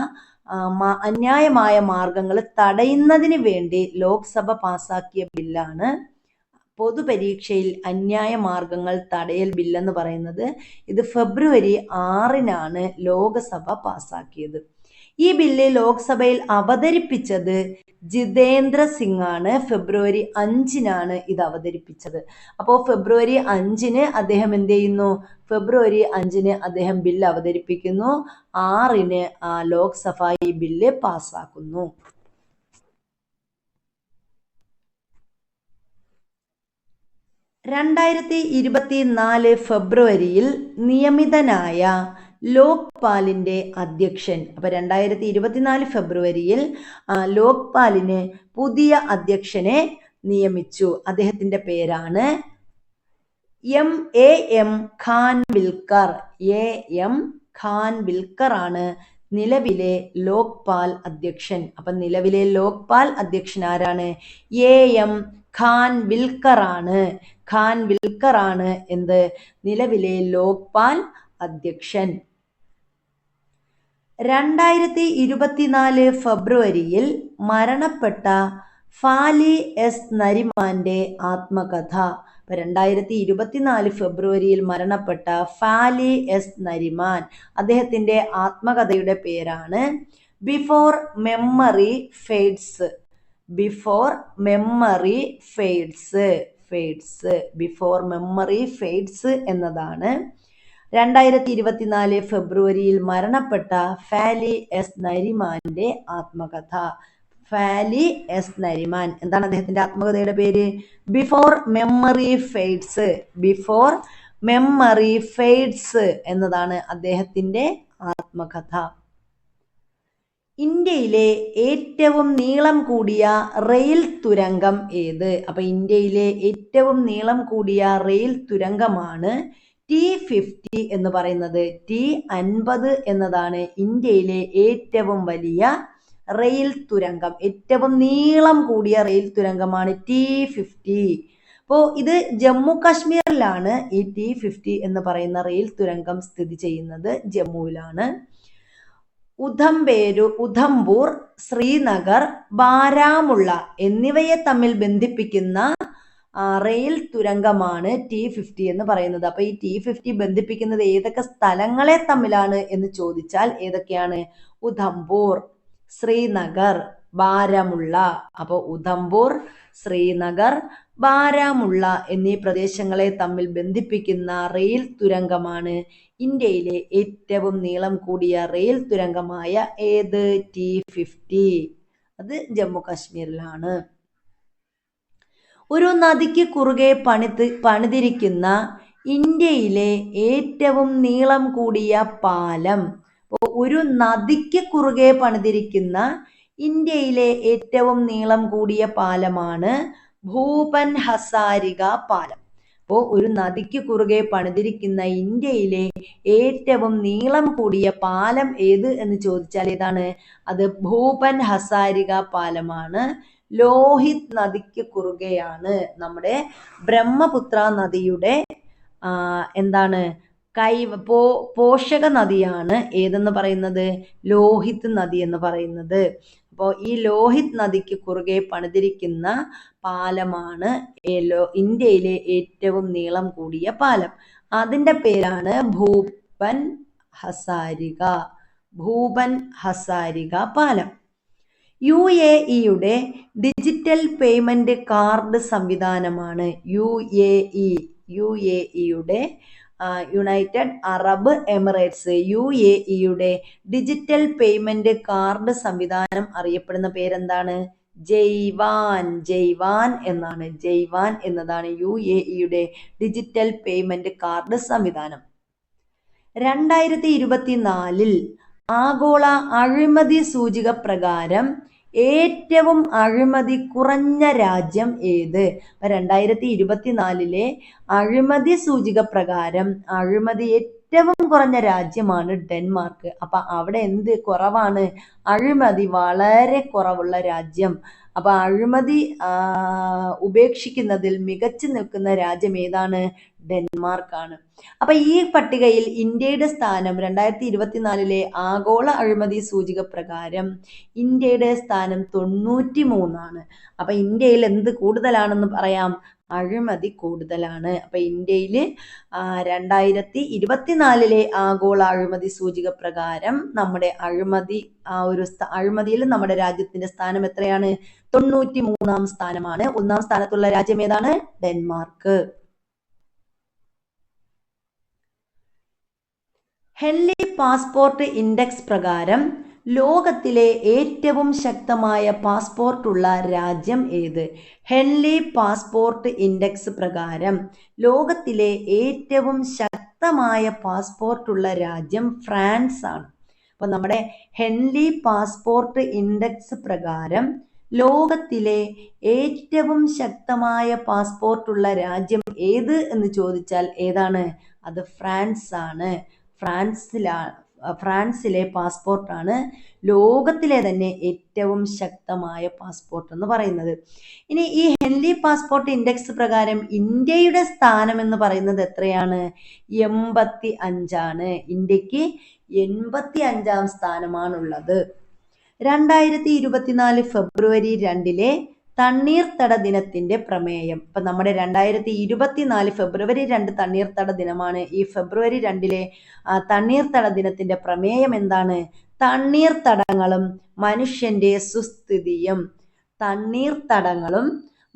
അന്യായമായ മാർഗങ്ങൾ തടയുന്നതിന് വേണ്ടി ലോക്സഭ പാസാക്കിയ ബില്ലാണ് പൊതുപരീക്ഷയിൽ അന്യായ മാർഗങ്ങൾ തടയൽ ബില്ലെന്ന് പറയുന്നത്. ഇത് ഫെബ്രുവരി 6-നാണ് ലോകസഭ പാസാക്കിയത്. ഈ ബില്ല് ലോക്സഭയിൽ അവതരിപ്പിച്ചത് ജിതേന്ദ്ര സിംഗ് ആണ്. ഫെബ്രുവരി 5-നാണ് ഇത് അവതരിപ്പിച്ചത്. അപ്പോൾ ഫെബ്രുവരി 5-ന് അദ്ദേഹം എന്ത് ചെയ്യുന്നു? ഫെബ്രുവരി 5-ന് അദ്ദേഹം ബില്ല് അവതരിപ്പിക്കുന്നു. 6-ന് ലോക്സഭ ഈ ബില്ല് പാസ്സാക്കുന്നു. 2024 ഫെബ്രുവരിയിൽ നിയമിതനായ ലോക്പാലിന്റെ അധ്യക്ഷൻ. അപ്പൊ 2024 ഫെബ്രുവരിയിൽ ലോക്പാലിന് പുതിയ അധ്യക്ഷനെ നിയമിച്ചു. അദ്ദേഹത്തിന്റെ പേരാണ് എം ഖാൻവിൽക്കർ. എം ഖാൻവിൽക്കർ ആണ് നിലവിലെ ലോക്പാൽ അധ്യക്ഷൻ. അപ്പൊ നിലവിലെ ലോക്പാൽ അധ്യക്ഷൻ ആരാണ്? എം ഖാൻവിൽക്കർ ആണ്. ഖാൻവിൽക്കർ ആണ് എന്ത്? നിലവിലെ ലോക്പാൽ അധ്യക്ഷൻ. 2024 ഫെബ്രുവരിയിൽ മരണപ്പെട്ട ഫാലി എസ് നരിമാന്റെ ആത്മകഥ. 2024 ഫെബ്രുവരിയിൽ മരണപ്പെട്ട ഫാലി എസ് നരിമാൻ, അദ്ദേഹത്തിന്റെ ആത്മകഥയുടെ പേരാണ് before memory fades. Before memory fades. Before memory fades എന്നതാണ് 2024 ഫെബ്രുവരിയിൽ മരണപ്പെട്ട ഫാലി എസ് നരിമാന്റെ ആത്മകഥ. ഫാലി എസ് നരിമാൻ. എന്താണ് അദ്ദേഹത്തിന്റെ ആത്മകഥയുടെ പേര്? Before memory fades. Before memory fades എന്നതാണ് അദ്ദേഹത്തിന്റെ ആത്മകഥ. ഇന്ത്യയിലെ ഏറ്റവും നീളം കൂടിയ റെയിൽ തുരങ്കം ഏത്? അപ്പൊ ഇന്ത്യയിലെ ഏറ്റവും നീളം കൂടിയ റെയിൽ തുരങ്കമാണ് T50 എന്ന് പറയുന്നത്. T50 എന്നതാണ് ഇന്ത്യയിലെ ഏറ്റവും വലിയ റെയിൽ തുരങ്കം. ഏറ്റവും നീളം കൂടിയ റെയിൽ തുരങ്കമാണ് T50. അപ്പോൾ ഇത് ജമ്മു കാശ്മീരിലാണ് ഈ T50 എന്ന് പറയുന്ന റെയിൽ തുരങ്കം സ്ഥിതി ചെയ്യുന്നത്. ജമ്മുവിലാണ്. ഉധംപൂർ, ശ്രീനഗർ, ബാരാമുള്ള എന്നിവയെ തമ്മിൽ ബന്ധിപ്പിക്കുന്ന റെയിൽ തുരങ്കമാണ് T50 എന്ന് പറയുന്നത്. അപ്പൊ ഈ T50 ബന്ധിപ്പിക്കുന്നത് ഏതൊക്കെ സ്ഥലങ്ങളെ തമ്മിലാണ് എന്ന് ചോദിച്ചാൽ ഏതൊക്കെയാണ്? ഉധംപൂർ, ശ്രീനഗർ, ബാരാമുള്ള. അപ്പോൾ ഉധംപൂർ, ശ്രീനഗർ, ബാരാമുള്ള എന്നീ പ്രദേശങ്ങളെ തമ്മിൽ ബന്ധിപ്പിക്കുന്ന റെയിൽ തുരങ്കമാണ് ഇന്ത്യയിലെ ഏറ്റവും നീളം കൂടിയ റെയിൽ തുരങ്കമായ ഏത്? T50. അത് ജമ്മു കാശ്മീരിലാണ്. ഒരു നദിക്ക് കുറുകെ പണിതിരിക്കുന്ന ഇന്ത്യയിലെ ഏറ്റവും നീളം കൂടിയ പാലം. ഒരു നദിക്ക് കുറുകെ പണിതിരിക്കുന്ന ഇന്ത്യയിലെ ഏറ്റവും നീളം കൂടിയ പാലമാണ് ഭൂപൻ ഹസാരിക പാലം. അപ്പോൾ ഒരു നദിക്ക് കുറുകെ പണിതിരിക്കുന്ന ഇന്ത്യയിലെ ഏറ്റവും നീളം കൂടിയ പാലം ഏത് എന്ന് ചോദിച്ചാൽ ഏതാണ്? അത് ഭൂപൻ ഹസാരിക പാലമാണ്. ലോഹിത് നദിക്ക് കുറുകെയാണ്. നമ്മുടെ ബ്രഹ്മപുത്ര നദിയുടെ എന്താണ് പോഷക നദിയാണ് ഏതെന്ന് പറയുന്നത്? ലോഹിത് നദി എന്ന് പറയുന്നത്. അപ്പോൾ ഈ ലോഹിത് നദിക്ക് കുറുകെ പണിതിരിക്കുന്ന പാലമാണ് ഇന്ത്യയിലെ ഏറ്റവും നീളം കൂടിയ പാലം. അതിന്റെ പേരാണ് ഭൂപൻ ഹസാരിക. ഭൂപൻ ഹസാരിക പാലം. UAEയുടെ ഡിജിറ്റൽ പേയ്മെന്റ് കാർഡ് സംവിധാനമാണ്. UAEയുടെ യുണൈറ്റഡ് അറബ് എമിറേറ്റ്സ് UAEയുടെ ഡിജിറ്റൽ പേയ്മെന്റ് കാർഡ് സംവിധാനം അറിയപ്പെടുന്ന പേരെന്താണ്? ജയ്വാൻ എന്നാണ്. ജയ്വാൻ എന്നതാണ് UAEയുടെ ഡിജിറ്റൽ പേയ്മെന്റ് കാർഡ് സംവിധാനം. 2024 ആഗോള അഴിമതി സൂചിക പ്രകാരം ഏറ്റവും അഴിമതി കുറഞ്ഞ രാജ്യം ഏത്? 2024 അഴിമതി സൂചിക പ്രകാരം അഴിമതി ഏറ്റവും കുറഞ്ഞ രാജ്യമാണ് ഡെൻമാർക്ക്. അപ്പൊ അവിടെ എന്ത് കുറവാണ്? അഴിമതി വളരെ കുറവുള്ള രാജ്യം. അപ്പൊ അഴിമതി ഉപേക്ഷിക്കുന്നതിൽ മികച്ചു നിൽക്കുന്ന രാജ്യം ഏതാണ്? ഡെൻമാർക്കാണ്. അപ്പൊ ഈ പട്ടികയിൽ ഇന്ത്യയുടെ സ്ഥാനം 2024 ആഗോള അഴിമതി സൂചിക പ്രകാരം ഇന്ത്യയുടെ സ്ഥാനം 93. അപ്പൊ ഇന്ത്യയിൽ എന്ത് കൂടുതലാണെന്ന് പറയാം? അഴിമതി കൂടുതലാണ്. അപ്പൊ ഇന്ത്യയിൽ 2024 ആഗോള അഴിമതി സൂചിക പ്രകാരം നമ്മുടെ അഴിമതിയിൽ നമ്മുടെ രാജ്യത്തിന്റെ സ്ഥാനം എത്രയാണ്? 93 സ്ഥാനമാണ്. 1 സ്ഥാനത്തുള്ള രാജ്യം ഏതാണ്? ഡെൻമാർക്ക്. ഹെൻലി പാസ്പോർട്ട് ഇൻഡെക്സ് പ്രകാരം ലോകത്തിലെ ഏറ്റവും ശക്തമായ പാസ്പോർട്ടുള്ള രാജ്യം ഏത്? ഹെൻലി പാസ്പോർട്ട് ഇൻഡെക്സ് പ്രകാരം ലോകത്തിലെ ഏറ്റവും ശക്തമായ പാസ്പോർട്ടുള്ള രാജ്യം ഫ്രാൻസ് ആണ്. അപ്പോൾ നമ്മുടെ ഹെൻലി പാസ്പോർട്ട് ഇൻഡെക്സ് പ്രകാരം ലോകത്തിലെ ഏറ്റവും ശക്തമായ പാസ്പോർട്ടുള്ള രാജ്യം ഏത് എന്ന് ചോദിച്ചാൽ ഏതാണ്? അത് ഫ്രാൻസ് ആണ്. ഫ്രാൻസിലെ പാസ്പോർട്ടാണ് ലോകത്തിലെ തന്നെ ഏറ്റവും ശക്തമായ പാസ്പോർട്ട് എന്ന് പറയുന്നത്. ഇനി ഈ ഹെൻലി പാസ്പോർട്ട് ഇൻഡെക്സ് പ്രകാരം ഇന്ത്യയുടെ സ്ഥാനം എന്ന് പറയുന്നത് എത്രയാണ്? 85 ഇന്ത്യക്ക് 85 സ്ഥാനമാണുള്ളത്. 2024 ഫെബ്രുവരി 2 തണ്ണീർത്തട ദിനത്തിന്റെ പ്രമേയം. ഇപ്പൊ നമ്മുടെ 2024 ഫെബ്രുവരി 2 തണ്ണീർത്തട ദിനമാണ്. ഈ ഫെബ്രുവരി 2 തണ്ണീർത്തട ദിനത്തിന്റെ പ്രമേയം എന്താണ്? തണ്ണീർത്തടങ്ങളും മനുഷ്യന്റെ സുസ്ഥിതിയും. തണ്ണീർത്തടങ്ങളും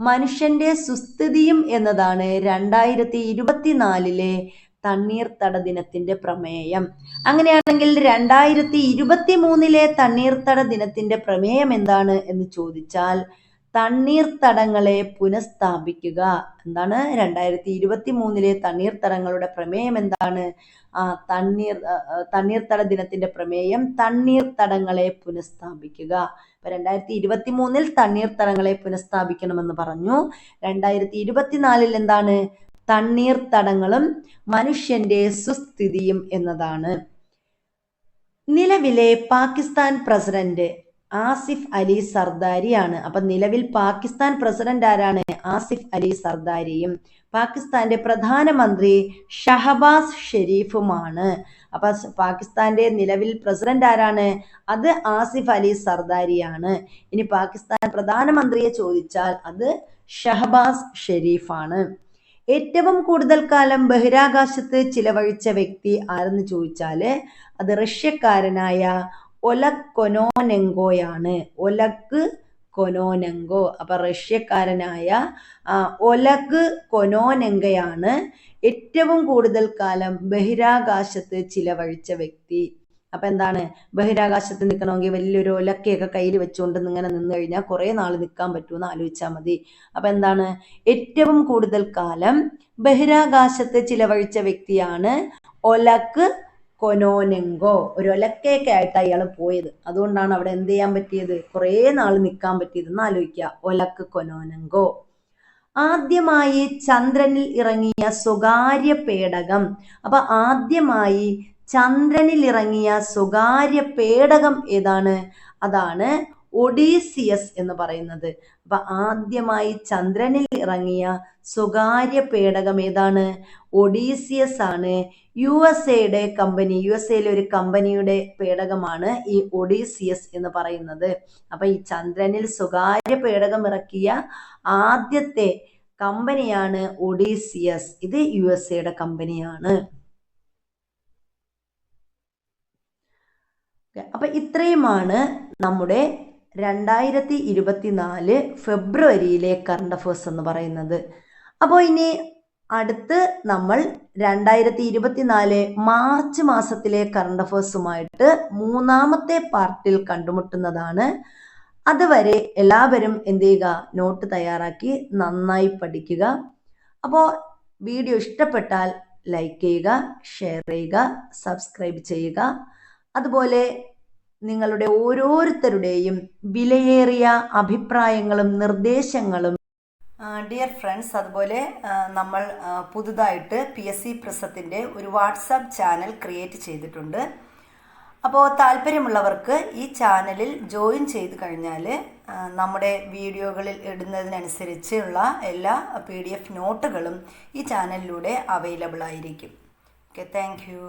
മനുഷ്യന്റെ സുസ്ഥിതിയും എന്നതാണ് 2024 തണ്ണീർത്തട ദിനത്തിന്റെ പ്രമേയം. അങ്ങനെയാണെങ്കിൽ 2023 തണ്ണീർത്തട ദിനത്തിന്റെ പ്രമേയം എന്താണ് എന്ന് ചോദിച്ചാൽ തണ്ണീർത്തടങ്ങളെ പുനഃസ്ഥാപിക്കുക. എന്താണ് 2023 തണ്ണീർത്തടങ്ങളുടെ പ്രമേയം എന്താണ്? തണ്ണീർത്തട ദിനത്തിന്റെ പ്രമേയം തണ്ണീർത്തടങ്ങളെ പുനഃസ്ഥാപിക്കുക. 2023 തണ്ണീർത്തടങ്ങളെ പുനഃസ്ഥാപിക്കണമെന്ന് പറഞ്ഞു. 2024 എന്താണ്? തണ്ണീർത്തടങ്ങളും മനുഷ്യന്റെ സുസ്ഥിതിയും എന്നതാണ്. നിലവിലെ പാകിസ്ഥാൻ പ്രസിഡന്റ് ആസിഫ് അലി സർദാരിയാണ്. അപ്പൊ നിലവിൽ പാകിസ്ഥാൻ പ്രസിഡന്റ് ആരാണ്? ആസിഫ് അലി സർദാരിയും പാകിസ്ഥാന്റെ പ്രധാനമന്ത്രി ഷഹബാസ് ഷെരീഫുമാണ്. അപ്പൊ പാകിസ്ഥാന്റെ നിലവിൽ പ്രസിഡന്റ് ആരാണ്? അത് ആസിഫ് അലി സർദാരിയാണ്. ഇനി പാകിസ്ഥാൻ പ്രധാനമന്ത്രിയെ ചോദിച്ചാൽ അത് ഷഹബാസ് ഷെരീഫാണ്. ഏറ്റവും കൂടുതൽ കാലം ബഹിരാകാശത്ത് ചിലവഴിച്ച വ്യക്തി ആരെന്ന് ചോദിച്ചാല് അത് റഷ്യക്കാരനായ ഒലഗ് കൊനോനെങ്കോയാണ്. ഒലഗ് കൊനോനെങ്കോ. അപ്പൊ റഷ്യക്കാരനായ ഒലഗ് കൊനോനെങ്കയാണ് ഏറ്റവും കൂടുതൽ കാലം ബഹിരാകാശത്ത് ചിലവഴിച്ച വ്യക്തി. അപ്പൊ എന്താണ്? ബഹിരാകാശത്ത് നിൽക്കണമെങ്കിൽ വലിയൊരു ഒലക്കയൊക്കെ കയ്യിൽ വെച്ചുകൊണ്ട് ഇങ്ങനെ നിന്ന് കഴിഞ്ഞാൽ കുറെ നാൾ നിൽക്കാൻ പറ്റുമെന്ന് ആലോചിച്ചാൽ മതി. അപ്പൊ എന്താണ്? ഏറ്റവും കൂടുതൽ കാലം ബഹിരാകാശത്ത് ചിലവഴിച്ച വ്യക്തിയാണ് ഒലഗ് കൊനോനെങ്കോ. ഒരു ഒലക്കയൊക്കെ ആയിട്ട് അയാൾ പോയത്. അതുകൊണ്ടാണ് അവിടെ എന്ത് ചെയ്യാൻ പറ്റിയത്? കുറെ നാൾ നിൽക്കാൻ പറ്റിയതെന്ന് ആലോചിക്കുക. ഒലഗ് കൊനോനെങ്കോ. ആദ്യമായി ചന്ദ്രനിൽ ഇറങ്ങിയ സ്വകാര്യ പേടകം. അപ്പൊ ആദ്യമായി ചന്ദ്രനിൽ ഇറങ്ങിയ സ്വകാര്യ പേടകം ഏതാണ്? അതാണ് ഒഡീസിയസ് എന്ന് പറയുന്നത്. അപ്പൊ ആദ്യമായി ചന്ദ്രനിൽ ഇറങ്ങിയ സ്വകാര്യ പേടകം ഏതാണ്? ഒഡീസിയസ് ആണ്. യുഎസ്എയുടെ ഒരു കമ്പനിയുടെ പേടകമാണ് ഈ ഒഡീസിയസ് എന്ന് പറയുന്നത്. അപ്പൊ ഈ ചന്ദ്രനിൽ സ്വകാര്യ പേടകം ഇറക്കിയ ആദ്യത്തെ കമ്പനിയാണ് ഒഡീസിയസ്. ഇത് യുഎസ്എയുടെ കമ്പനിയാണ്. അപ്പൊ ഇത്രയുമാണ് നമ്മുടെ 2024 ഫെബ്രുവരിയിലെ കറണ്ട് അഫേഴ്സ് എന്ന് പറയുന്നത്. അപ്പോൾ ഇനി അടുത്ത് നമ്മൾ 2024 മാർച്ച് മാസത്തിലെ കറണ്ട് അഫേഴ്സുമായിട്ട് 3ാമത്തെ പാർട്ടിൽ കണ്ടുമുട്ടുന്നതാണ്. അതുവരെ എല്ലാവരും എന്ത് ചെയ്യുക? നോട്ട് തയ്യാറാക്കി നന്നായി പഠിക്കുക. അപ്പോൾ വീഡിയോ ഇഷ്ടപ്പെട്ടാൽ ലൈക്ക് ചെയ്യുക, ഷെയർ ചെയ്യുക, സബ്സ്ക്രൈബ് ചെയ്യുക. അതുപോലെ നിങ്ങളുടെ ഓരോരുത്തരുടെയും വിലയേറിയ അഭിപ്രായങ്ങളും നിർദ്ദേശങ്ങളും ഡിയർ ഫ്രണ്ട്സ്, അതുപോലെ നമ്മൾ പുതുതായിട്ട് PSC പ്രിസത്തിൻ്റെ ഒരു വാട്സാപ്പ് ചാനൽ ക്രിയേറ്റ് ചെയ്തിട്ടുണ്ട്. അപ്പോൾ താല്പര്യമുള്ളവർക്ക് ഈ ചാനലിൽ ജോയിൻ ചെയ്ത് കഴിഞ്ഞാൽ നമ്മുടെ വീഡിയോകളിൽ ഇടുന്നതിനനുസരിച്ചുള്ള എല്ലാ PDF നോട്ടുകളും ഈ ചാനലിലൂടെ അവൈലബിൾ ആയിരിക്കും. Okay, thank you.